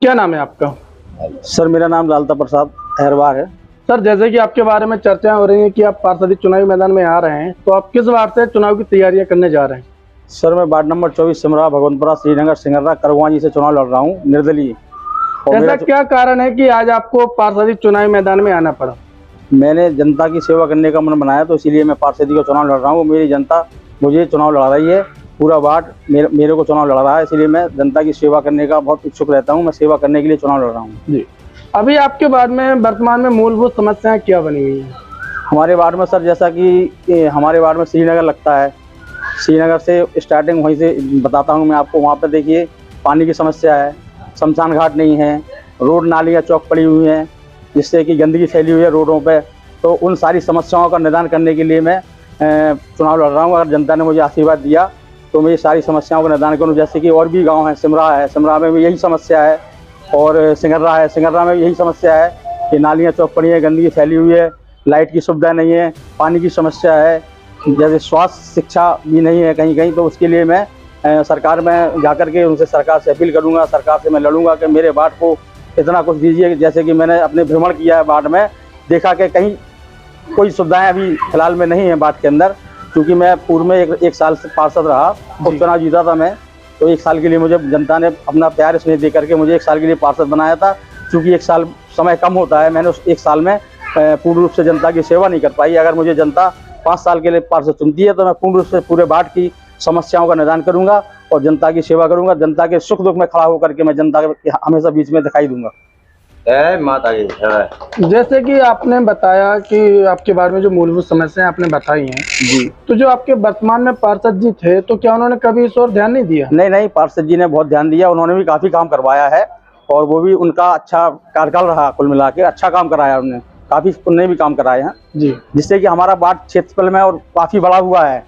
क्या नाम है आपका? सर मेरा नाम लालता प्रसाद अहरवार है। सर, जैसे कि आपके बारे में चर्चाएं हो रही हैं कि आप पार्षद चुनावी मैदान में आ रहे हैं, तो आप किस वार्ड से चुनाव की तैयारियां करने जा रहे हैं? सर मैं वार्ड नंबर 24 सिमरा भगवंतपुरा श्रीनगर सिंगर्रा करवाजी से चुनाव लड़ रहा हूँ, निर्दलीय। और ऐसा क्या कारण है कि आज आपको पार्षद चुनावी मैदान में आना पड़ा? मैंने जनता की सेवा करने का मन बनाया, तो इसीलिए मैं पार्षदी का चुनाव लड़ रहा हूँ। मेरी जनता मुझे चुनाव लड़ा रही है, पूरा वार्ड मेरे को चुनाव लड़ा रहा है, इसलिए मैं जनता की सेवा करने का बहुत इच्छुक रहता हूँ। मैं सेवा करने के लिए चुनाव लड़ रहा हूँ जी। अभी आपके वार्ड में वर्तमान में मूलभूत समस्याएं क्या बनी हुई हैं? हमारे वार्ड में सर, जैसा कि हमारे वार्ड में श्रीनगर लगता है, श्रीनगर से स्टार्टिंग वहीं से बताता हूँ मैं आपको। वहाँ पर देखिए पानी की समस्या है, शमशान घाट नहीं है, रोड नालियाँ चौक पड़ी हुई हैं, जिससे कि गंदगी फैली हुई है रोडों पे। तो उन सारी समस्याओं का निदान करने के लिए मैं चुनाव लड़ रहा हूँ। अगर जनता ने मुझे आशीर्वाद दिया तो मैं ये सारी समस्याओं का निदान करूँ। जैसे कि और भी गाँव हैं, सिमरा में भी यही समस्या है, और सिंगर्रा में भी यही समस्या है कि नालियाँ चौक पड़ी हैं, गंदगी फैली हुई है, लाइट की सुविधा नहीं है, पानी की समस्या है, जैसे स्वास्थ्य शिक्षा भी नहीं है कहीं कहीं। तो उसके लिए मैं सरकार में जाकर के उनसे सरकार से अपील करूंगा, सरकार से मैं लड़ूंगा कि मेरे वार्ड को इतना कुछ दीजिए। जैसे कि मैंने अपने भ्रमण किया है वार्ड में, देखा कि कहीं कोई सुविधाएं अभी फिलहाल में नहीं है वार्ड के अंदर। क्योंकि मैं पूर्व में एक साल से पार्षद रहा, उपचुनाव जीता था मैं, तो एक साल के लिए मुझे जनता ने अपना प्यार स्नेह दे करके मुझे एक साल के लिए पार्षद बनाया था। क्योंकि एक साल समय कम होता है, मैंने उस एक साल में पूर्ण रूप से जनता की सेवा नहीं कर पाई। अगर मुझे जनता 5 साल के लिए पार्षद चुनती है तो मैं पूर्ण रूप से पूरे वार्ड की समस्याओं का निदान करूंगा और जनता की सेवा करूंगा। जनता के सुख दुख में खड़ा होकर के मैं जनता के हमेशा बीच में दिखाई दूंगा। माता जी, जैसे कि आपने बताया कि आपके बारे में जो मूलभूत समस्याएं आपने बताई हैं जी, तो जो आपके वर्तमान में पार्षद जी थे, तो क्या उन्होंने कभी इस ओर ध्यान नहीं दिया? नहीं, पार्षद जी ने बहुत ध्यान दिया, उन्होंने भी काफी काम करवाया है, और वो भी उनका अच्छा कार्यकाल रहा। कुल मिला के अच्छा काम कराया उन्होंने, काफी उन्होंने भी काम कराए हैं जी, जिससे कि हमारा वार्ड क्षेत्रफल में और काफी बड़ा हुआ है।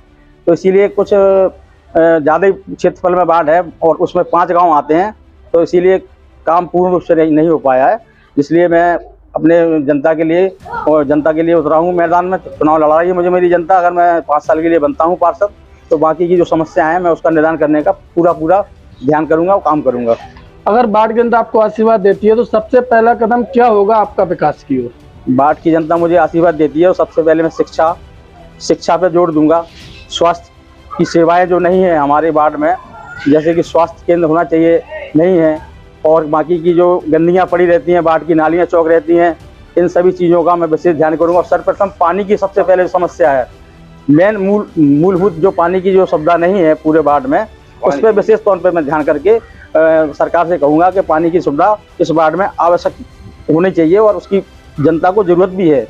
तो इसीलिए कुछ ज्यादा क्षेत्रफल में वार्ड है और उसमें 5 गाँव आते हैं, तो इसीलिए काम पूर्ण रूप से नहीं हो पाया है। इसलिए मैं अपने जनता के लिए उतरा हूँ मैदान में। चुनाव लड़ा रही है मुझे मेरी जनता। अगर मैं 5 साल के लिए बनता हूँ पार्षद, तो बाकी की जो समस्या है मैं उसका निदान करने का पूरा ध्यान करूँगा और काम करूँगा। अगर वार्ड की जनता आपको आशीर्वाद देती है तो सबसे पहला कदम क्या होगा आपका विकास की ओर? वार्ड की जनता मुझे आशीर्वाद देती है, और सबसे पहले मैं शिक्षा पे जोर दूंगा। स्वास्थ्य की सेवाएँ जो नहीं है हमारे वार्ड में, जैसे कि स्वास्थ्य केंद्र होना चाहिए, नहीं है, और बाकी की जो गंदगियाँ पड़ी रहती हैं, वार्ड की नालियाँ चौक रहती हैं, इन सभी चीज़ों का मैं विशेष ध्यान करूँगा। और सर्वप्रथम पानी की सबसे पहले समस्या है, मूलभूत जो पानी की जो सुविधा नहीं है पूरे वार्ड में, उस पर विशेष तौर पर मैं ध्यान करके सरकार से कहूँगा कि पानी की सुविधा इस वार्ड में आवश्यक होनी चाहिए, और उसकी जनता को जरूरत भी है।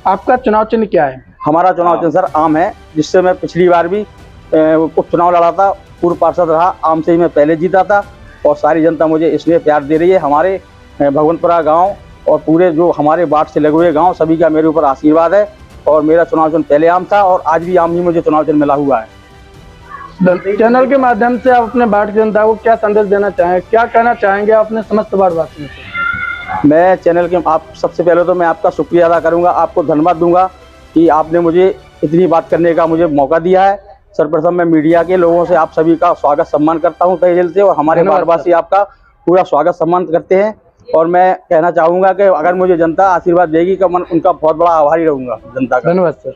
आपका चुनाव चिन्ह क्या है? हमारा चुनाव चिन्ह सर आम है, जिससे मैं पिछली बार भी उपचुनाव लड़ा था, पूर्व पार्षद रहा, आम से ही मैं पहले जीता था, और सारी जनता मुझे इसलिए प्यार दे रही है। हमारे भगवंतपुरा गांव और पूरे जो हमारे वार्ड से लगे हुए गांव, सभी का मेरे ऊपर आशीर्वाद है, और मेरा चुनाव चिन्ह पहले आम था और आज भी आम ही मुझे चुनाव चिन्ह मिला हुआ है। चैनल के माध्यम से आप अपने वार्ड की जनता को क्या संदेश देना चाहें, क्या कहना चाहेंगे अपने समस्त वार्डवासियों से? मैं चैनल के सबसे पहले तो मैं आपका शुक्रिया अदा करूँगा, आपको धन्यवाद दूंगा कि आपने मुझे इतनी बात करने का मुझे मौका दिया है। सर्वप्रथम मैं मीडिया के लोगों से आप सभी का स्वागत सम्मान करता हूं तहे दिल से, और हमारे वार्डवासी आपका पूरा स्वागत सम्मान करते हैं। और मैं कहना चाहूँगा कि अगर मुझे जनता आशीर्वाद देगी तो मैं उनका बहुत बड़ा आभारी रहूँगा जनता का। धन्यवाद सर।